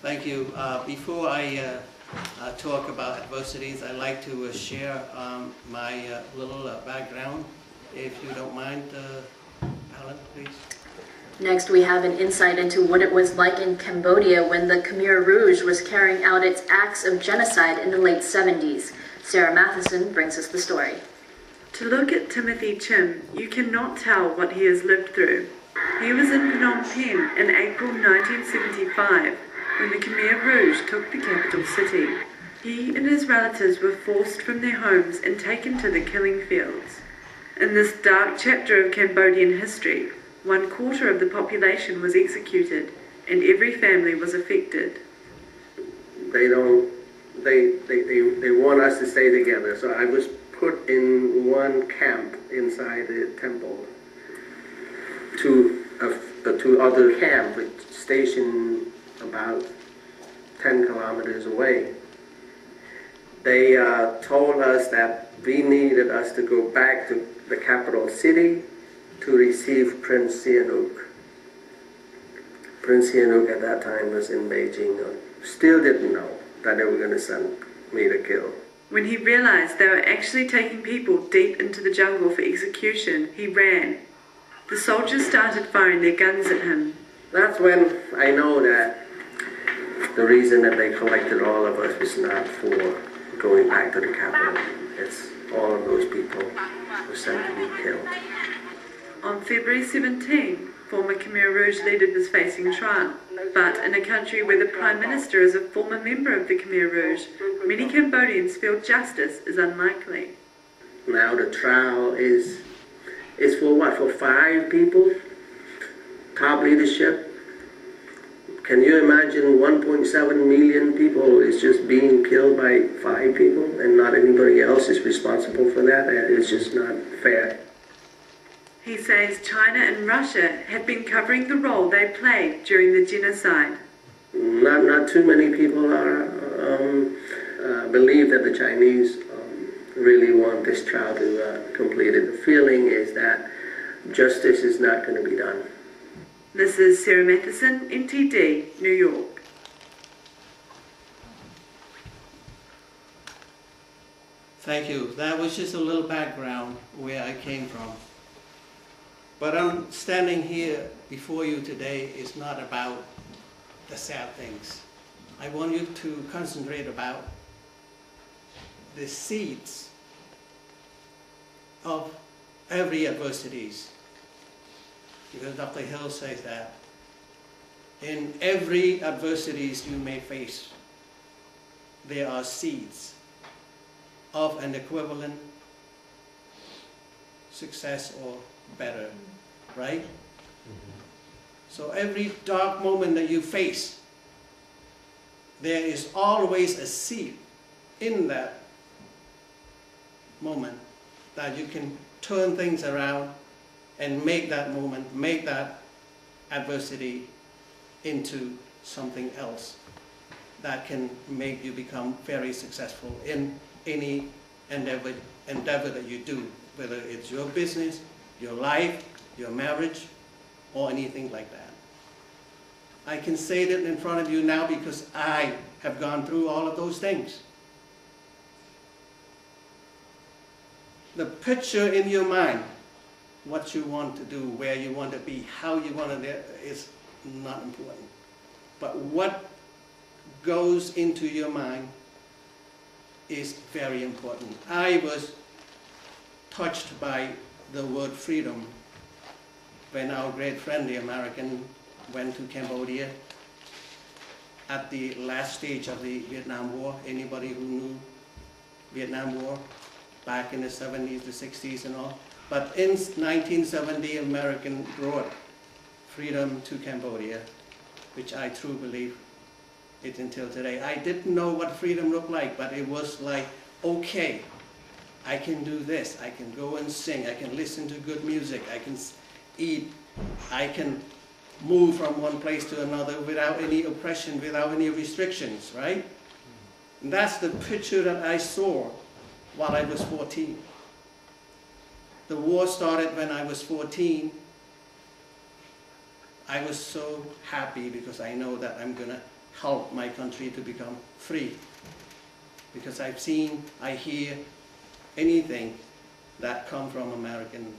Thank you. Before I talk about adversities, I'd like to share my little background, if you don't mind, Alan, please. Next, we have an insight into what it was like in Cambodia when the Khmer Rouge was carrying out its acts of genocide in the late 70s. Sarah Matheson brings us the story. To look at Timothy Chhim, you cannot tell what he has lived through. He was in Phnom Penh in April 1975 when the Khmer Rouge took the capital city. He and his relatives were forced from their homes and taken to the killing fields. In this dark chapter of Cambodian history, 1/4 of the population was executed and every family was affected. They want us to stay together, so I was put in one camp inside the temple to other camp, which stationed about 10 kilometers away. They told us that we needed us to go back to the capital city to receive Prince Sihanouk. Prince Sihanouk at that time was in Beijing. Still didn't know that they were going to send me to kill. When he realized they were actually taking people deep into the jungle for execution, he ran. The soldiers started firing their guns at him. That's when I know that the reason that they collected all of us was not for going back to the capital. It's all of those people were sent to be killed. On February 17, former Khmer Rouge leader was facing trial. But in a country where the Prime Minister is a former member of the Khmer Rouge, many Cambodians feel justice is unlikely. Now the trial is for what? For 5 people? Top leadership? Can you imagine 1.7 million people is just being killed by 5 people and not anybody else is responsible for that? It's just not fair. He says China and Russia have been covering the role they played during the genocide. Not too many people believe that the Chinese really want this trial to complete it. The feeling is that justice is not going to be done. This is Sarah Matheson, NTD, New York. Thank you. That was just a little background where I came from. But I'm standing here before you today is not about the sad things. I want you to concentrate about the seeds of every adversities. Because Dr. Hill says that in every adversities you may face, there are seeds of an equivalent success or better, right? So every dark moment that you face, there is always a seed in that moment that you can turn things around and make that moment, make that adversity into something else that can make you become very successful in any endeavor that you do, whether it's your business, your life, your marriage, or anything like that. I can say that in front of you now because I have gone through all of those things. The picture in your mind, what you want to do, where you want to be, how you want to do is not important. But what goes into your mind is very important. I was touched by the word freedom when our great friend, the American, went to Cambodia at the last stage of the Vietnam War. Anybody who knew Vietnam War back in the 70s, the 60s and all. But in 1970, American brought freedom to Cambodia, which I truly believe it until today. I didn't know what freedom looked like, but it was like, okay, I can do this. I can go and sing. I can listen to good music. I can eat. I can move from one place to another without any oppression, without any restrictions, right? And that's the picture that I saw while I was 14. The war started when I was 14. I was so happy because I know that I'm going to help my country to become free. Because I hear anything that come from American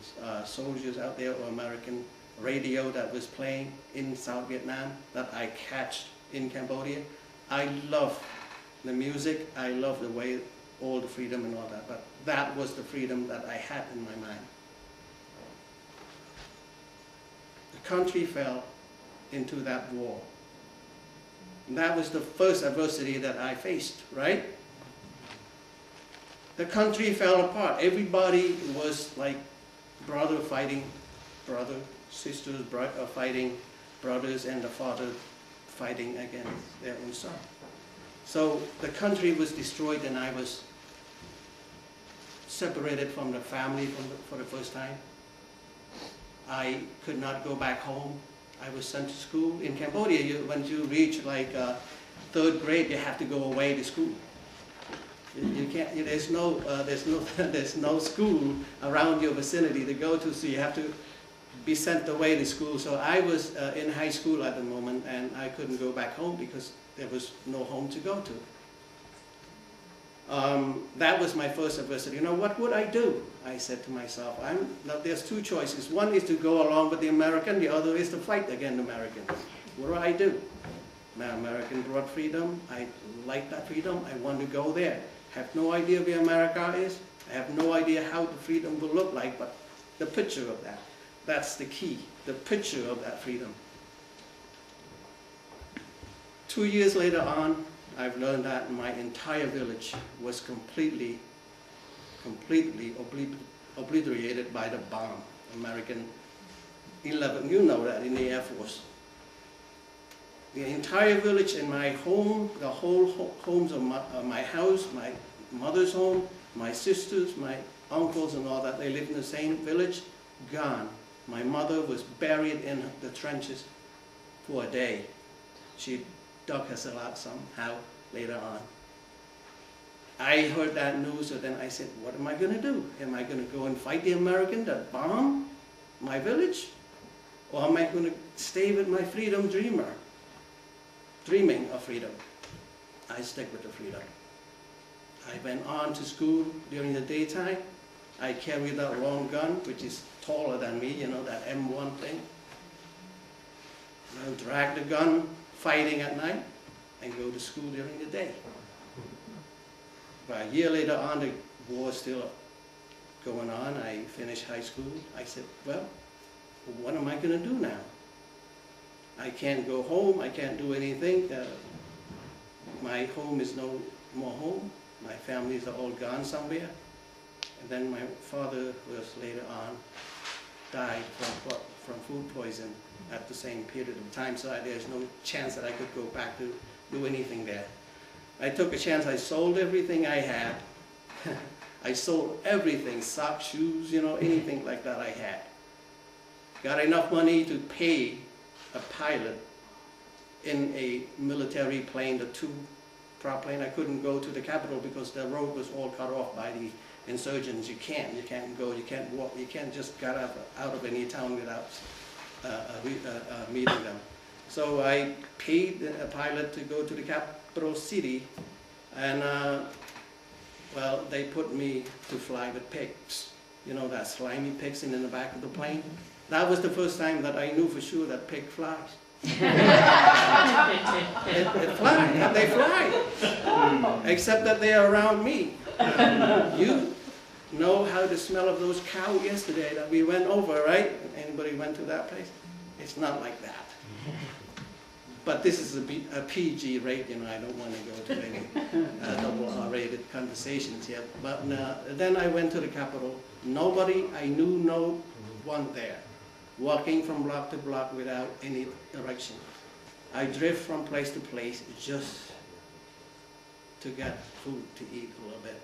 soldiers out there, or American radio that was playing in South Vietnam that I catch in Cambodia. I love the music, I love the way, all the freedom and all that, but that was the freedom that I had in my mind. The country fell into that war. And that was the first adversity that I faced, right? The country fell apart. Everybody was like brother fighting brother, sisters fighting brothers, and the father fighting against their own son. So the country was destroyed, and I was separated from the family for the first time. I could not go back home. I was sent to school. In Cambodia, when you reach like 3rd grade, you have to go away to school. You can't. There's no school around your vicinity to go to, so you have to be sent away to school. So I was in high school at the moment, and I couldn't go back home because there was no home to go to. That was my first adversity. You know, what would I do? I said to myself, now there's 2 choices. One is to go along with the American, the other is to fight against the Americans. What do I do? Now, American brought freedom. I like that freedom. I want to go there. Have no idea where America is. I have no idea how the freedom will look like, but the picture of that, that's the key, the picture of that freedom. 2 years later on, I've learned that my entire village was completely obliterated by the bomb. American 11, you know that, in the Air Force. The entire village and my home, the whole homes of my house, my mother's home, my sisters, my uncles and all that, they lived in the same village, gone. My mother was buried in the trenches for a day. She dug herself out somehow later on. I heard that news, so then I said, what am I going to do? Am I going to go and fight the American that bombed my village? Or am I going to stay with my freedom dreaming of freedom? I stick with the freedom. I went on to school during the daytime. I carried that long gun, which is taller than me, you know, that M1 thing. I'll drag the gun, fighting at night, and go to school during the day. But a year later on, the war was still going on. I finished high school. I said, well, what am I going to do now? I can't go home. I can't do anything. My home is no more home. My families are all gone somewhere. And then my father was later on died from food poison at the same period of time, so there's no chance that I could go back to do anything there. I took a chance. I sold everything I had. I sold everything, socks, shoes, you know, anything like that I had. Got enough money to pay a pilot in a military plane, the 2-prop plane. I couldn't go to the capital because the road was all cut off by the insurgents. You can't go, you can't walk, you can't just get out of any town without meeting them. So I paid a pilot to go to the capital city, and well, they put me to fly with pigs. You know, that slimy pigs in the back of the plane? That was the first time that I knew for sure that pig flies. It flies, and they fly, except that they are around me. You know how the smell of those cows yesterday that we went over, right? Anybody went to that place? It's not like that. But this is a PG rate, you know, I don't want to go to any double R-rated conversations yet. But then I went to the capital. Nobody, I knew no one there. Walking from block to block without any direction. I drift from place to place just to get food to eat a little bit.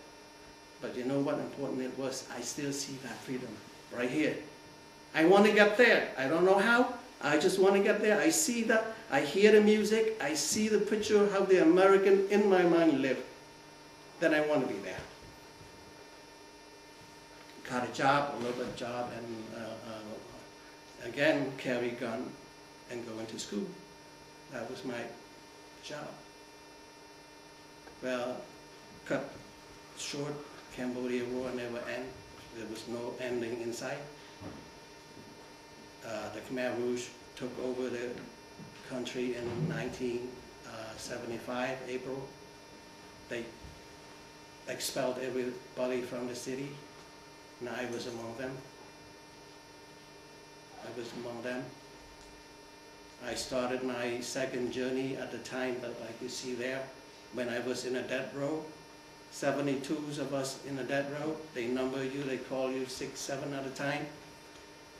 But you know what important it was? I still see that freedom right here. I want to get there. I don't know how. I just want to get there. I see that. I hear the music. I see the picture of how the American in my mind live. Then I want to be there. Got a job, a little bit job, and again carry gun and go into school. That was my job. Well, cut short, Cambodia War never ended. There was no ending in sight. The Khmer Rouge took over the country in 1975, April. They expelled everybody from the city, and I was among them. I started my second journey at the time that, like you see there, when I was in a death row. 72 of us in a death row. They number you, they call you 6, 7 at a time.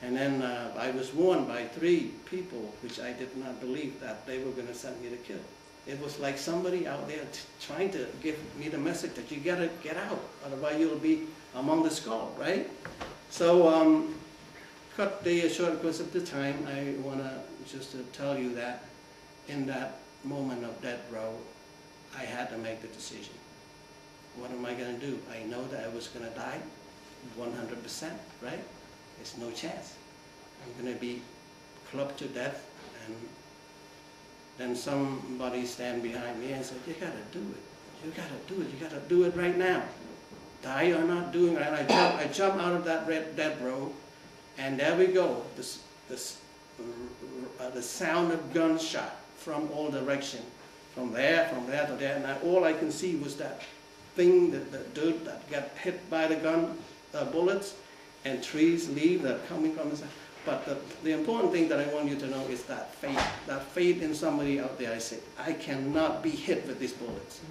And then I was warned by 3 people, which I did not believe, that they were going to send me to kill. It was like somebody out there trying to give me the message that you gotta get out, otherwise you'll be among the skull, right? So, cut the short because of the time, I want to just to tell you that in that moment of death row, I had to make the decision. What am I going to do? I know that I was going to die 100%, right? There's no chance. I'm going to be clubbed to death, and then somebody stand behind me and said, you got to do it. You got to do it. You got to do it right now. Die or not doing it. And I jump out of that death row, and there we go. The sound of gunshot from all directions. From there to there. And all I can see was that thing, the dirt that got hit by the gun bullets, and trees, leaves that are coming from the side. But the important thing that I want you to know is that faith in somebody out there. I said, I cannot be hit with these bullets.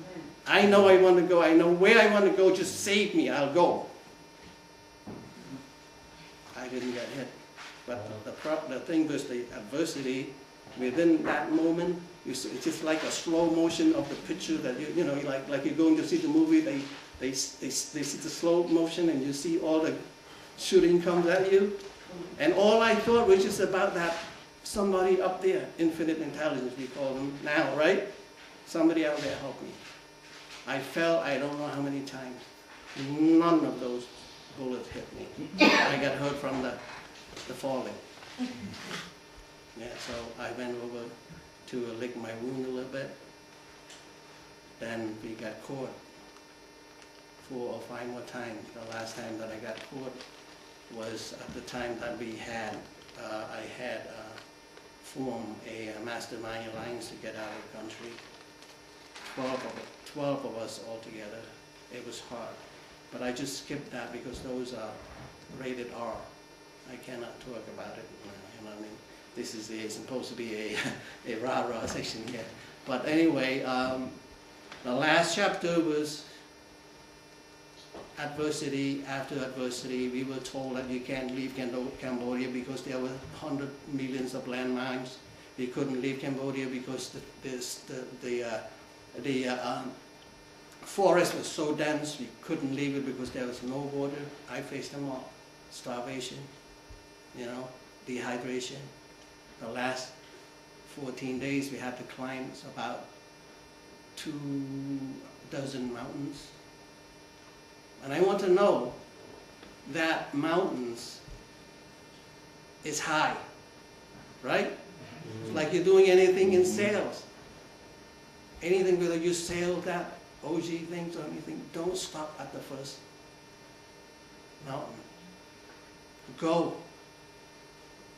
I know I want to go, I know where I want to go, just save me, I'll go. I didn't get hit. But the thing was the adversity within that moment. It's just like a slow motion of the picture that you know, like you're going to see the movie. They see the slow motion, and you see all the shooting comes at you, and all I thought was just about that somebody up there, infinite intelligence we call them now, right? Somebody out there help me. I fell, I don't know how many times. None of those bullets hit me. I got hurt from the falling. Yeah, so I went over to lick my wound a little bit. Then we got caught 4 or 5 more times. The last time that I got caught was at the time that we had, I had formed a mastermind alliance to get out of the country. 12 of us all together. It was hard. But I just skipped that because those are rated R. I cannot talk about it, you know what I mean? This is supposed to be a rah-rah section here. But anyway, the last chapter was adversity after adversity. We were told that you can't leave Cambodia because there were 100 millions of landmines. We couldn't leave Cambodia because the forest was so dense. We couldn't leave it because there was no water. I faced them all. Starvation, you know, dehydration. The last 14 days we had to climb about 24 mountains. And I want to know that mountains is high, right? It's like you're doing anything in sales. Anything, whether you sail that OG things or anything, don't stop at the first mountain. Go.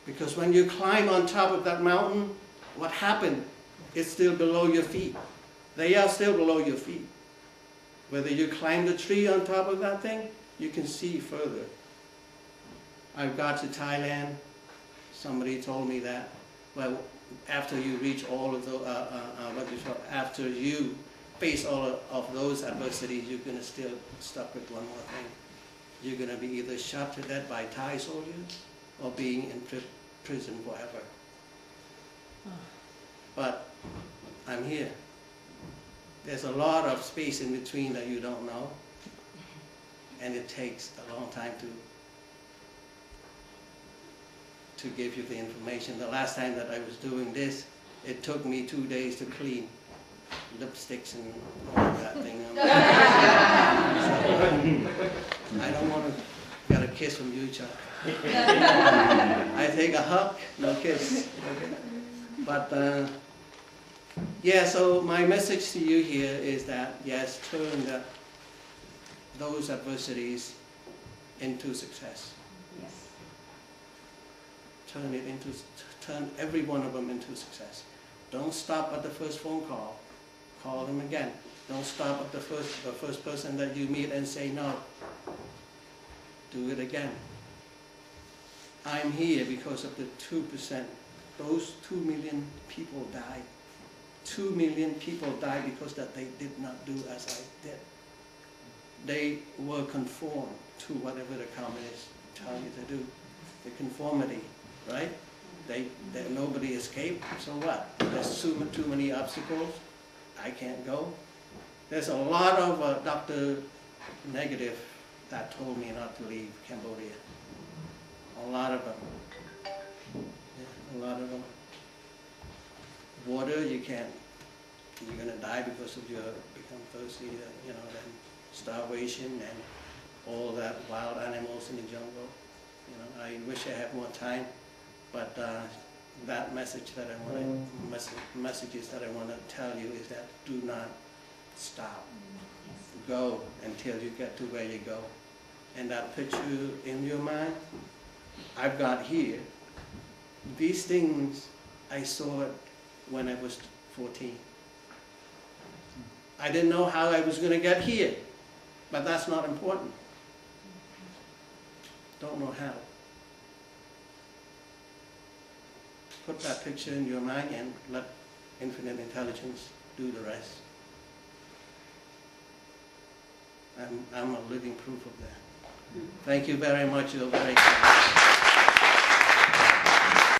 Because when you climb on top of that mountain, what happened? It's still below your feet. They are still below your feet. Whether you climb the tree on top of that thing, you can see further. I got to Thailand. Somebody told me that. Well, after you reach all of the, after you face all of those adversities, you're going to still stuck with one more thing. You're going to be either shot to death by Thai soldiers or being in prison forever. But I'm here. There's a lot of space in between that you don't know, and it takes a long time to give you the information. The last time that I was doing this, it took me 2 days to clean lipsticks and all of that thing. So, I don't want to get a kiss from you, Chuck. I take a hug, no kiss. Okay. But Yeah, so my message to you here is that, yes, turn those adversities into success. Yes. Turn every one of them into success. Don't stop at the first phone call. Call them again. Don't stop at the first person that you meet and say no. Do it again. I'm here because of the 2%. Those 2 million people died. 2 million people died because that they did not do as I did. They were conformed to whatever the communists tell you to do. The conformity, right? Nobody escaped, so what? There's too many obstacles. I can't go. There's a lot of Dr. Negative that told me not to leave Cambodia. A lot of them. Yeah, a lot of them. Water, you're going to die because of become thirsty, then starvation and all that wild animals in the jungle. I wish I had more time, but that messages that I want to tell you is that do not stop. Go until you get to where you go. And that picture in your mind, I've got here, these things, I saw it when I was 14. I didn't know how I was going to get here, but that's not important. Don't know how. Put that picture in your mind and let infinite intelligence do the rest. I'm a living proof of that. Thank you very much. You're very kind.